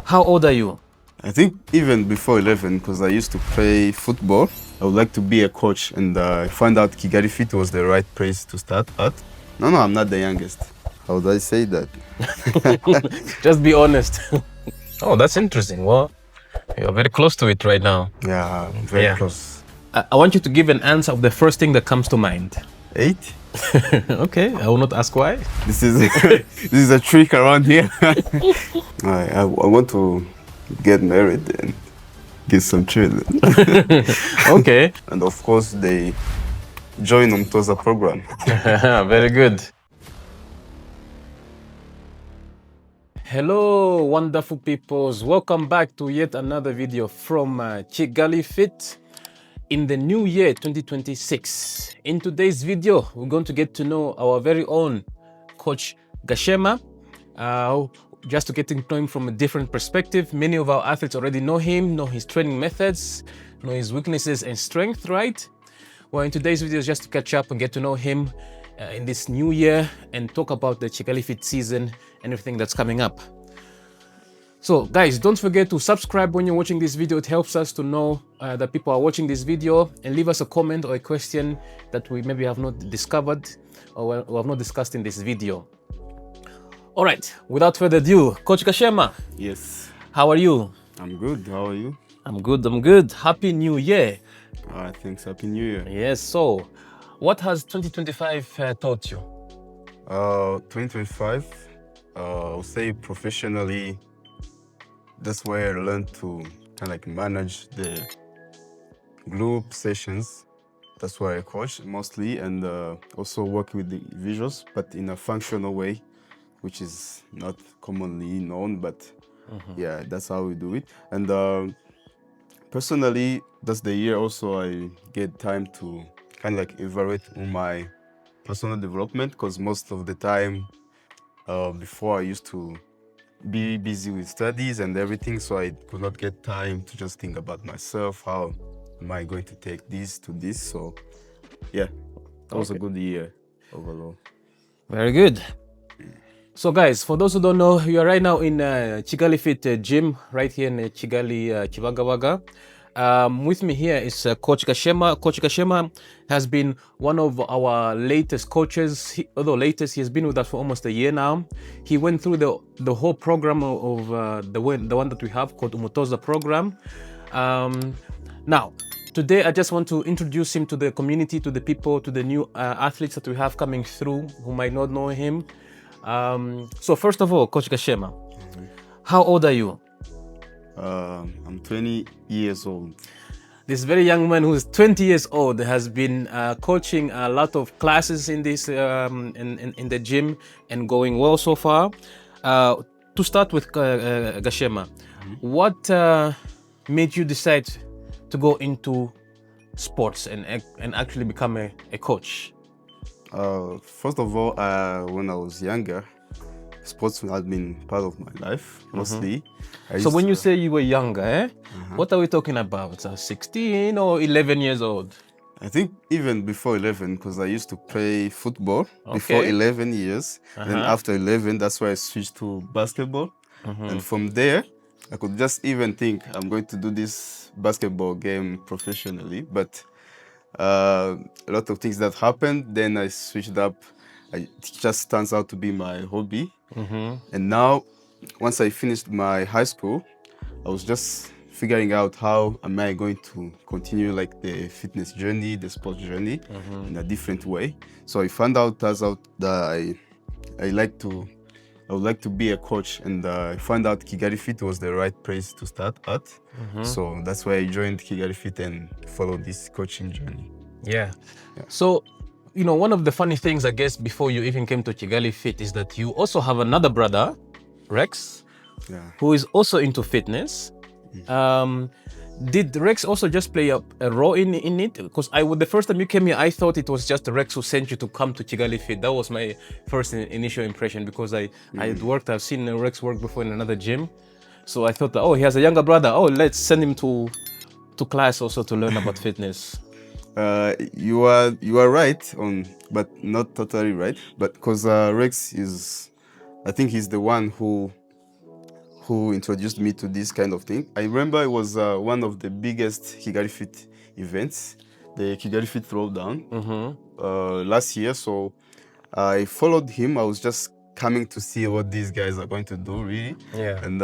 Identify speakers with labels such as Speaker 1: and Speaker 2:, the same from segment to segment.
Speaker 1: How old are you?
Speaker 2: I think even before 11, because I used to play football. I would like to be a coach, and I found out Kigali Fit was the right place to start at. No, I'm not the youngest. How would I say that?
Speaker 1: Just be honest.
Speaker 3: Oh, that's interesting. Well, you're very close to it right now.
Speaker 2: Yeah, very close.
Speaker 1: I want you to give an answer of the first thing that comes to mind.
Speaker 2: 8?
Speaker 1: Okay, I will not ask why.
Speaker 2: This is this is a trick around here. I want to get married and get some children.
Speaker 1: Okay.
Speaker 2: And of course, they join Umtoza program.
Speaker 1: Very good. Hello, wonderful peoples. Welcome back to yet another video from Kigali Fit in the new year 2026. In today's video, we're going to get to know our very own coach Gashema. Just to get to know him from a different perspective. Many of our athletes already know him, know his training methods, know his weaknesses and strength, right? Well, in today's video is just to catch up and get to know him in this new year and talk about the Kigali Fit season and everything that's coming up. So guys, don't forget to subscribe when you're watching this video. It helps us to know that people are watching this video, and leave us a comment or a question that we maybe have not discovered or have not discussed in this video. All right, without further ado, Coach Gashema.
Speaker 2: Yes.
Speaker 1: How are you?
Speaker 2: I'm good. How are you?
Speaker 1: I'm good. Happy New Year.
Speaker 2: Thanks. Happy New Year.
Speaker 1: Yes, so what has 2025 taught you?
Speaker 2: 2025, I'll say professionally, that's where I learned to kind of like manage the group sessions. That's why I coach mostly, and also work with the visuals, but in a functional way, which is not commonly known, but yeah, that's how we do it. And personally, that's the year also I get time to kind of like evaluate on my personal development, because most of the time before I used to be busy with studies and everything, so I could not get time to just think about myself. How am I going to take this to this? So yeah, that was a good year overall.
Speaker 1: Very good. So guys, for those who don't know, we are right now in Kigali Fit gym right here in Kigali, Kibagabaga. With me here is Coach Gashema. Coach Gashema has been one of our latest coaches. Although latest, he has been with us for almost a year now. He went through the whole program of the one that we have called Umutoza program. Now, today I just want to introduce him to the community, to the people, to the new athletes that we have coming through who might not know him. So first of all, Coach Gashema, how old are you?
Speaker 2: I'm 20 years old.
Speaker 1: This very young man who's 20 years old has been coaching a lot of classes in this in the gym and going well so far. To start with, Gashema, what made you decide to go into sports and actually become a coach?
Speaker 2: First of all, when I was younger, sports had been part of my life, mostly.
Speaker 1: So when you say you were younger, what are we talking about? 16 or 11 years old?
Speaker 2: I think even before 11, because I used to play football before 11 years. Then after 11, that's why I switched to basketball. And from there, I could just even think I'm going to do this basketball game professionally. But a lot of things that happened, then I switched up. It just turns out to be my hobby. And now, once I finished my high school, I was just figuring out how am I going to continue like the fitness journey, the sports journey in a different way. So I found out that I would like to be a coach, and I found out Kigali Fit was the right place to start at. So that's why I joined Kigali Fit and followed this coaching journey.
Speaker 1: Yeah. So, you know, one of the funny things, I guess, before you even came to Kigali Fit is that you also have another brother, Rex, who is also into fitness. Did Rex also just play a role in it? Because the first time you came here, I thought it was just Rex who sent you to come to Kigali Fit. That was my first initial impression, because I had I've seen Rex work before in another gym. So I thought, oh, he has a younger brother. Oh, let's send him to class also to learn about fitness.
Speaker 2: You are right but not totally right. But because Rex is, I think he's the one who who introduced me to this kind of thing. I remember it was one of the biggest Kigali Fit events, the Kigali Fit Throwdown last year. So I followed him. I was just coming to see what these guys are going to do, really.
Speaker 1: Yeah.
Speaker 2: And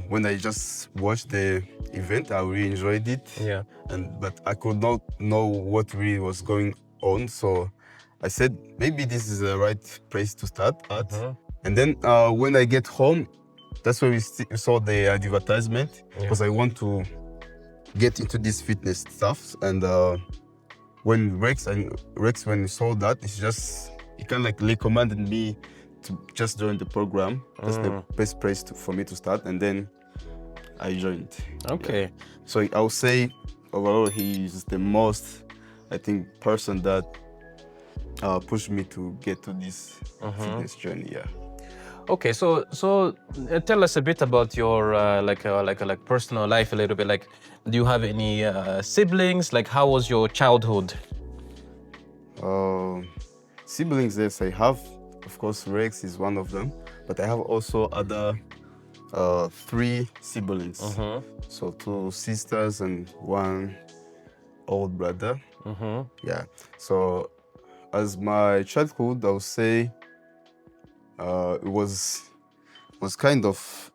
Speaker 2: when I just watched the event, I really enjoyed it.
Speaker 1: Yeah.
Speaker 2: But I could not know what really was going on. So I said, maybe this is the right place to start at. And then when I get home, that's when we saw the advertisement, because I want to get into this fitness stuff. And when Rex when he saw that, he kind of like recommended me to just join the program. That's the best place for me to start. And then I joined.
Speaker 1: Okay.
Speaker 2: Yeah. So I would say overall he is the most, I think, person that pushed me to get to this fitness journey. Yeah.
Speaker 1: Okay, so tell us a bit about your like personal life a little bit. Like, do you have any siblings? Like, how was your childhood?
Speaker 2: Siblings, yes, I have. Of course, Rex is one of them, but I have also other 3 siblings. So 2 sisters and 1 old brother. Yeah. So as my childhood, I would say it was kind of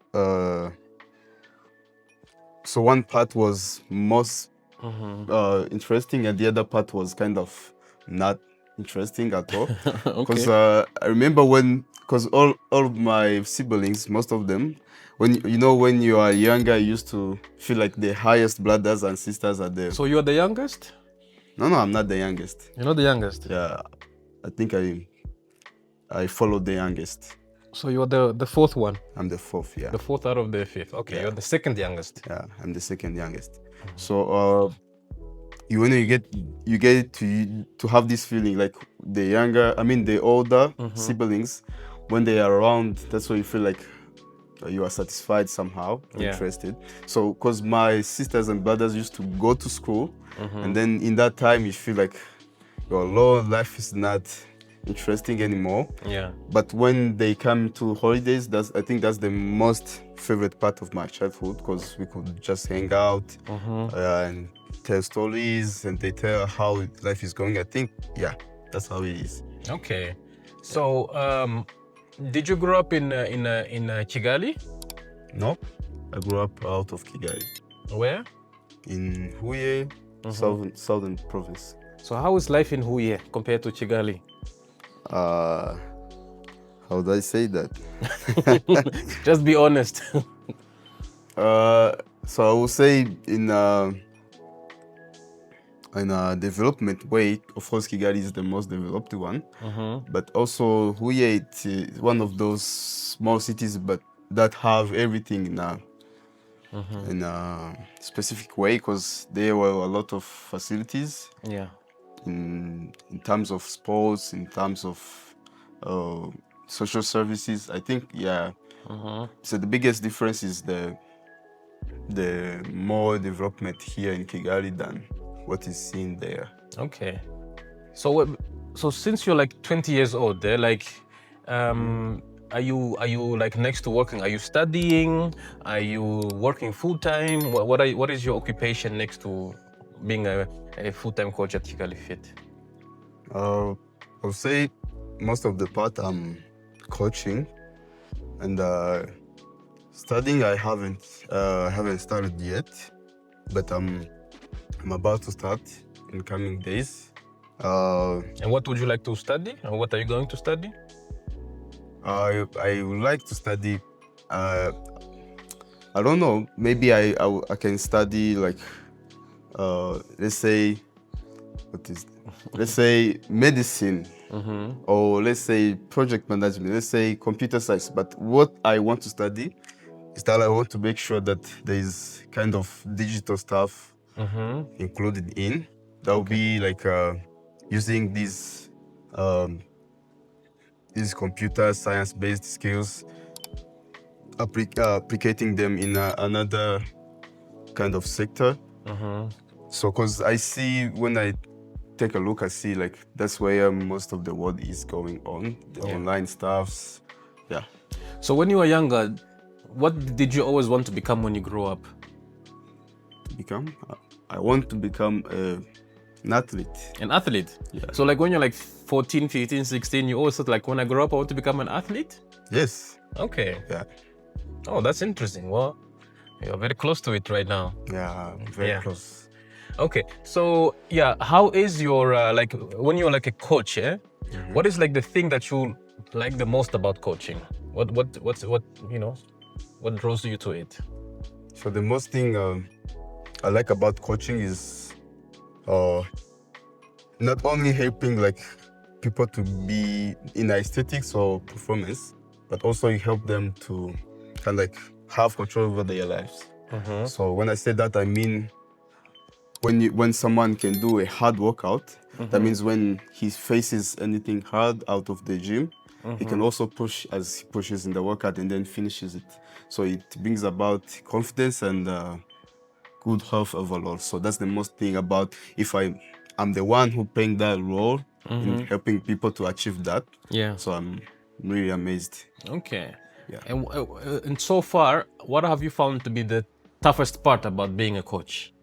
Speaker 2: so one part was most interesting, and the other part was kind of not interesting at all. Because I remember because all of my siblings, most of them, when you are younger, you used to feel like the highest brothers and sisters are there.
Speaker 1: So you are the youngest?
Speaker 2: No, I'm not the youngest.
Speaker 1: You're not the youngest?
Speaker 2: Yeah, I think I followed the youngest.
Speaker 1: So you're the 4th one?
Speaker 2: I'm the 4th, yeah.
Speaker 1: The 4th out of the 5th. Okay, yeah. You're the 2nd youngest.
Speaker 2: Yeah, I'm the 2nd youngest. So when you get to have this feeling like the older siblings, when they are around, that's when you feel like you are satisfied somehow, interested. So because my sisters and brothers used to go to school, and then in that time you feel like your alone, life is not interesting anymore.
Speaker 1: Yeah.
Speaker 2: But when they come to holidays, I think that's the most favorite part of my childhood, because we could just hang out and tell stories, and they tell how life is going. I think, yeah, that's how it is.
Speaker 1: Okay. So did you grow up in Kigali?
Speaker 2: No, I grew up out of Kigali.
Speaker 1: Where?
Speaker 2: In Huye, southern province.
Speaker 1: So how is life in Huye compared to Kigali?
Speaker 2: How do I say that?
Speaker 1: Just be honest.
Speaker 2: So I will say in a development way, of course, Kigali is the most developed one. But also Huye is one of those small cities, but that have everything in a specific way, because there were a lot of facilities.
Speaker 1: Yeah.
Speaker 2: In terms of sports, in terms of social services, I think, yeah. So the biggest difference is the more development here in Kigali than what is seen there.
Speaker 1: Okay. So since you're like 20 years old, there, like, are you like next to working? Are you studying? Are you working full time? What is your occupation next to being a full-time coach at Kigali Fit?
Speaker 2: I would say most of the part I'm coaching, and studying I haven't started yet, but I'm about to start in coming days.
Speaker 1: And what would you like to study, or what are you going to study?
Speaker 2: I would like to study. I don't know. Maybe I can study like let's say medicine, or let's say project management, let's say computer science. But what I want to study is that I want to make sure that there is kind of digital stuff included in. That will be like using these computer science-based skills, applicating them in another kind of sector. So, because I see, when I take a look, I see like that's where most of the world is going on, the online stuffs. Yeah.
Speaker 1: So when you were younger, what did you always want to become when you grow up?
Speaker 2: I want to become an athlete.
Speaker 1: An athlete?
Speaker 2: Yeah.
Speaker 1: So like when you're like 14, 15, 16, you always thought like when I grow up, I want to become an athlete?
Speaker 2: Yes.
Speaker 1: Okay.
Speaker 2: Yeah.
Speaker 3: Oh, that's interesting. Well, you're very close to it right now.
Speaker 2: Yeah, very close.
Speaker 3: Okay, so yeah, how is your like when you're like a coach? Yeah, what is like the thing that you like the most about coaching? What you know, what draws you to it?
Speaker 2: So the most thing I like about coaching is not only helping like people to be in aesthetics or performance, but also you help them to kind of like have control over their lives. So when I say that, I mean when someone can do a hard workout, that means when he faces anything hard out of the gym, he can also push as he pushes in the workout and then finishes it. So it brings about confidence and good health overall. So that's the most thing about if I'm the one who playing that role in helping people to achieve that.
Speaker 1: Yeah.
Speaker 2: So I'm really amazed.
Speaker 1: Okay.
Speaker 2: Yeah.
Speaker 1: And so far, what have you found to be the toughest part about being a coach?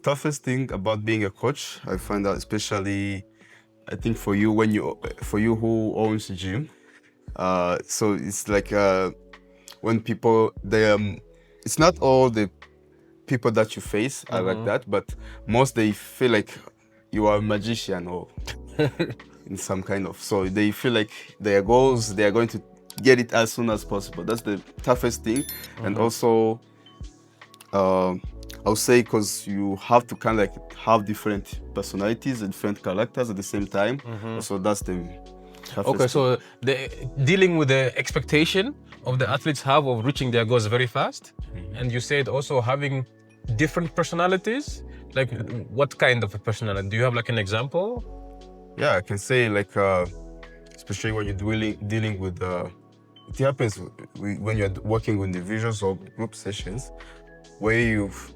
Speaker 2: Toughest thing about being a coach, I find out especially, I think for you who owns a gym. So it's like when people it's not all the people that you face are like that, but most they feel like you are a magician or in some kind of. So they feel like their goals, they are going to get it as soon as possible. That's the toughest thing. And also, I would say because you have to kind of like have different personalities and different characters at the same time. So that's the toughest
Speaker 1: Okay, so dealing with the expectation of the athletes have of reaching their goals very fast. And you said also having different personalities. Like what kind of a personality? Do you have like an example?
Speaker 2: Yeah, I can say like, especially when you're dealing with, it happens when you're working with individuals or group sessions, where you've,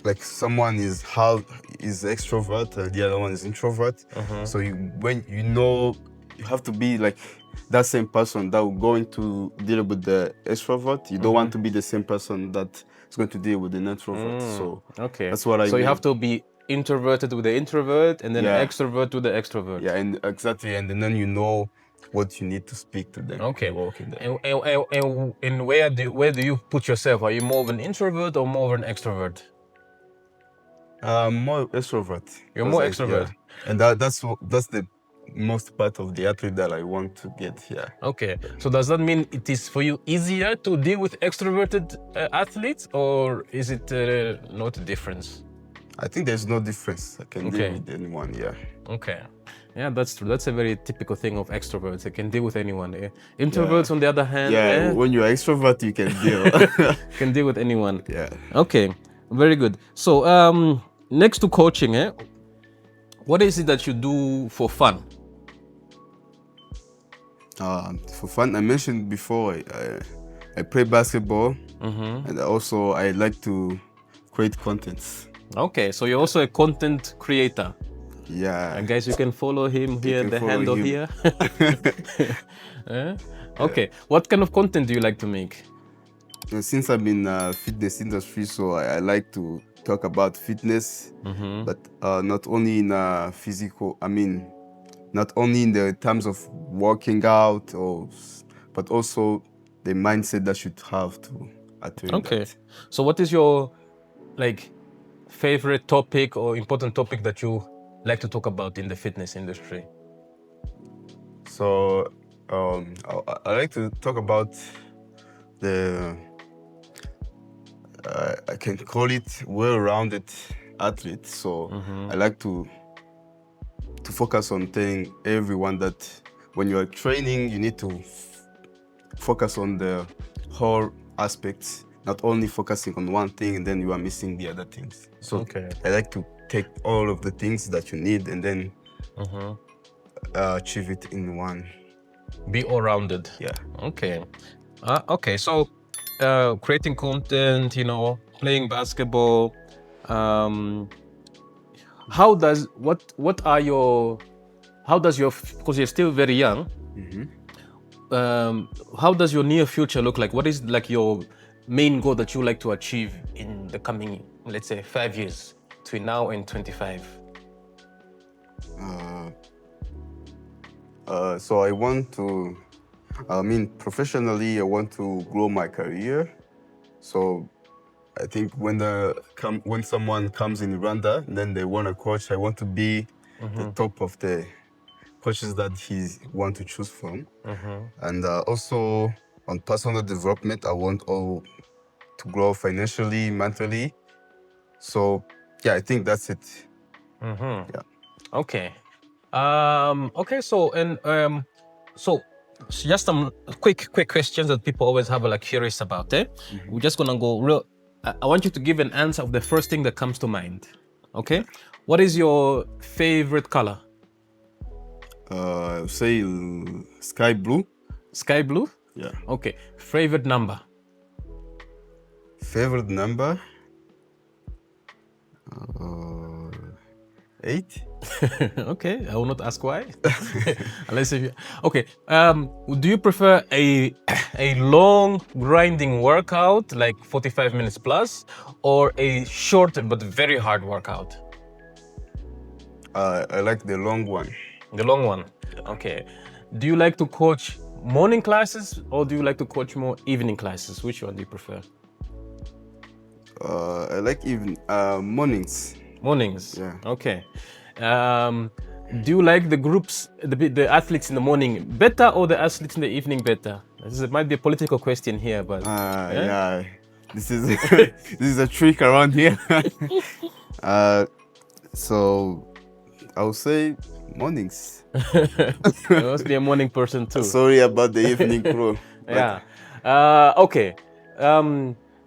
Speaker 2: like someone is extrovert and the other one is introvert. So when you have to be like that same person that will going to deal with the extrovert. You don't want to be the same person that is going to deal with the introvert. So that's what I mean.
Speaker 1: So you have to be introverted with the introvert and then extrovert with the extrovert.
Speaker 2: Yeah, and exactly, and then you know what you need to speak to them.
Speaker 1: Okay. And where do you put yourself? Are you more of an introvert or more of an extrovert?
Speaker 2: More extrovert.
Speaker 1: You're more extrovert.
Speaker 2: Yeah. And that's the most part of the athlete that I want to get here.
Speaker 1: Okay. So does that mean it is for you easier to deal with extroverted athletes, or is it not a difference?
Speaker 2: I think there's no difference. I can deal with anyone, yeah.
Speaker 1: Okay. Yeah, that's true. That's a very typical thing of extroverts. They can deal with anyone. Introverts, on the other hand,
Speaker 2: when you're extrovert, you can deal.
Speaker 1: can deal with anyone.
Speaker 2: Yeah.
Speaker 1: Okay, very good. So next to coaching, what is it that you do for fun?
Speaker 2: For fun, I mentioned before, I play basketball, and also I like to create contents.
Speaker 1: Okay, so you're also a content creator.
Speaker 2: Yeah.
Speaker 1: And guys, you can follow him here, the handle here. Okay, what kind of content do you like to make?
Speaker 2: Since I'm in fitness industry, so I like to talk about fitness, but not only in physical, not only in the terms of working out, but also the mindset that you should have to attain that.
Speaker 1: So what is your favorite topic or important topic that you like to talk about in the fitness industry?
Speaker 2: So I like to talk about I can call it well-rounded athlete. So I like to focus on telling everyone that when you are training, you need to focus on the whole aspects, not only focusing on one thing and then you are missing the other things. So I like to take all of the things that you need and then achieve it in one.
Speaker 1: Be all-rounded.
Speaker 2: Yeah.
Speaker 1: Okay. Okay, so creating content, playing basketball. How does because you're still very young,
Speaker 3: how does your near future look like? What is like your main goal that you like to achieve in the coming, let's say, 5 years between now and 25?
Speaker 2: So I want to, professionally, I want to grow my career. So I think when someone comes in Rwanda, then they want a coach, I want to be the top of the coaches that he want to choose from. And also on personal development, I want all to grow financially, mentally. So yeah, I think that's it. Yeah.
Speaker 3: Okay. Okay. So just some quick questions that people always have like curious about. We're just gonna go real. I want you to give an answer of the first thing that comes to mind. Okay. What is your favorite color?
Speaker 2: Say sky blue.
Speaker 3: Sky blue.
Speaker 2: Yeah.
Speaker 3: Okay. Favorite number?
Speaker 2: Favorite number? 8.
Speaker 3: Okay, I will not ask why. Unless if you... Okay. Do you prefer a long grinding workout like 45 minutes plus, or a short but very hard workout?
Speaker 2: I like the long one.
Speaker 3: The long one. Okay. Do you like to coach morning classes, or do you like to coach more evening classes? Which one do you prefer?
Speaker 2: I like mornings.
Speaker 3: Mornings.
Speaker 2: Yeah.
Speaker 3: Okay. Do you like the groups, the athletes in the morning better, or the athletes in the evening better? This might be a political question here, but
Speaker 2: yeah, this is this is a trick around here. So I would say mornings.
Speaker 3: You must be a morning person too.
Speaker 2: Sorry about the evening crew.
Speaker 3: Yeah. Okay.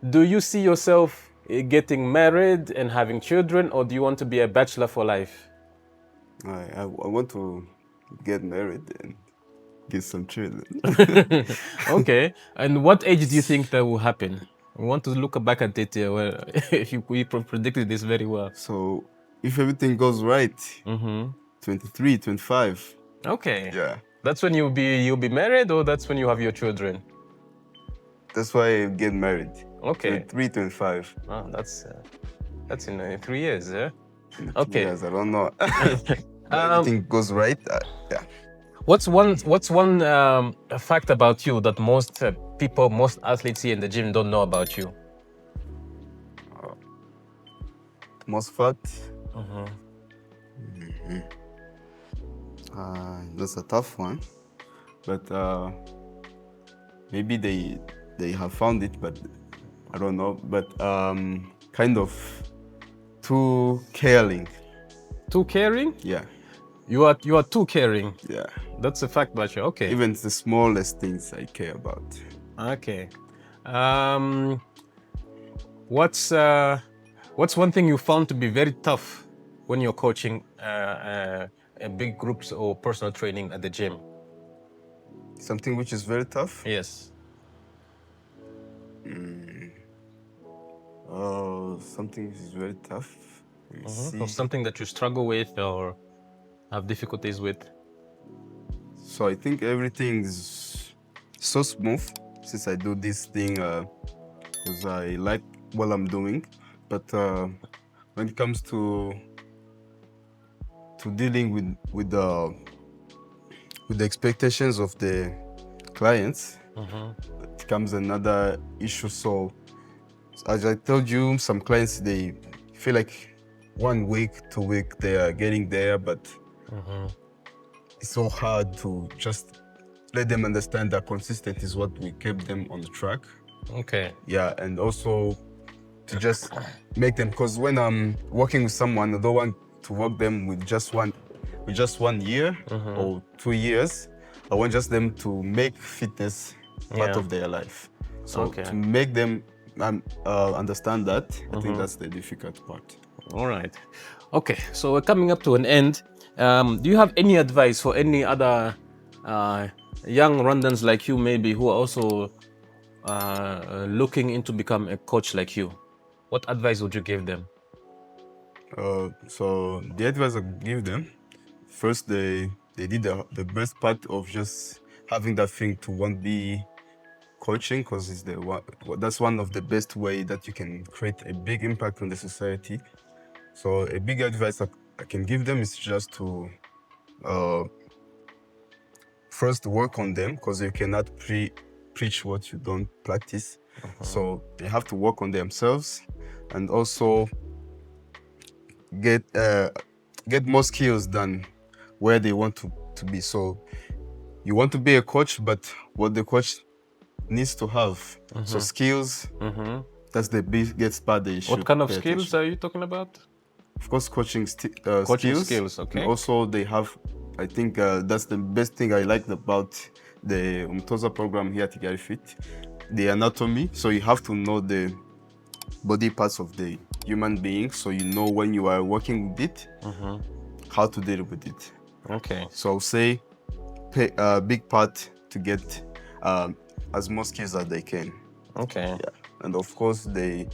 Speaker 3: Do you see yourself getting married and having children, or do you want to be a bachelor for life?
Speaker 2: I want to get married and get some children.
Speaker 3: Okay. And what age do you think that will happen? We want to look back at it where we predicted this very well.
Speaker 2: So if everything goes right, 23, 25.
Speaker 3: Okay.
Speaker 2: Yeah.
Speaker 3: That's when you'll be married, or that's when you have your children?
Speaker 2: That's why I get married.
Speaker 3: Okay.
Speaker 2: 23, 25.
Speaker 3: Oh, that's in 3 years, yeah?
Speaker 2: In 3
Speaker 3: Okay.
Speaker 2: years, I don't know. Everything goes right. Yeah.
Speaker 3: What's one fact about you that most people, most athletes here in the gym don't know about you?
Speaker 2: Most fact? That's a tough one. But maybe they have found it, but I don't know. But kind of too caring.
Speaker 3: Too caring?
Speaker 2: Yeah.
Speaker 3: You are too caring.
Speaker 2: Yeah.
Speaker 3: That's a fact about you. Okay.
Speaker 2: Even the smallest things I care about.
Speaker 3: Okay. What's one thing you found to be very tough when you're coaching big groups or personal training at the gym?
Speaker 2: Something which is very tough?
Speaker 3: Yes.
Speaker 2: Something is very tough.
Speaker 3: Or something that you struggle with or have difficulties with?
Speaker 2: So I think everything is so smooth since I do this thing because I like what I'm doing. But when it comes to dealing with the expectations of the clients, it comes another issue. So as I told you, some clients, they feel like 1 week, 2 weeks they are getting there, but it's so hard to just let them understand that consistent is what we kept them on the track.
Speaker 3: Okay.
Speaker 2: Yeah, and also to just make them, because when I'm working with someone, I don't want to work them with just 1 year or 2 years. I want just them to make fitness part of their life. So to make them understand that, I think that's the difficult part.
Speaker 3: All right. Okay, so we're coming up to an end. Do you have any advice for any other young Rwandans like you, maybe, who are also looking into become a coach like you? What advice would you give them?
Speaker 2: So the advice I give them, first they did the best part of just having that thing to want be coaching, because it's that's one of the best way that you can create a big impact on the society. So a big advice I can give them is just to first work on them, because you cannot preach what you don't practice. So they have to work on themselves, and also get more skills than where they want to be. So you want to be a coach, but what the coach needs to have. So skills, that's the biggest part they should.
Speaker 3: What kind of
Speaker 2: pay
Speaker 3: skills
Speaker 2: attention.
Speaker 3: are you talking about?
Speaker 2: Of course, coaching
Speaker 3: Coaching
Speaker 2: skills.
Speaker 3: skills, okay.
Speaker 2: And also they have, I think that's the best thing I liked about the Umtoza program here at Kigali Fit, the anatomy. So you have to know the body parts of the human being, so you know when you are working with it, how to deal with it.
Speaker 3: Okay.
Speaker 2: So say pay a big part to get as much skills as they can.
Speaker 3: Okay.
Speaker 2: Yeah. And of course they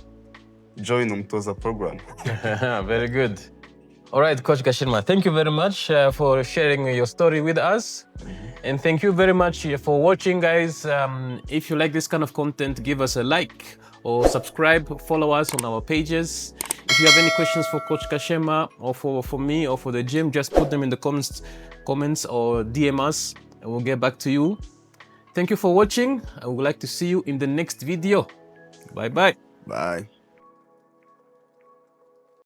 Speaker 2: join Umtoza program.
Speaker 3: Very good. All right, Coach Gashema, thank you very much for sharing your story with us. And thank you very much for watching, guys. If you like this kind of content, give us a like or subscribe, follow us on our pages. If you have any questions for Coach Gashema or for me or for the gym, just put them in the comments or DM us and we'll get back to you. Thank you for watching. I would like to see you in the next video. Bye-bye.
Speaker 2: Bye.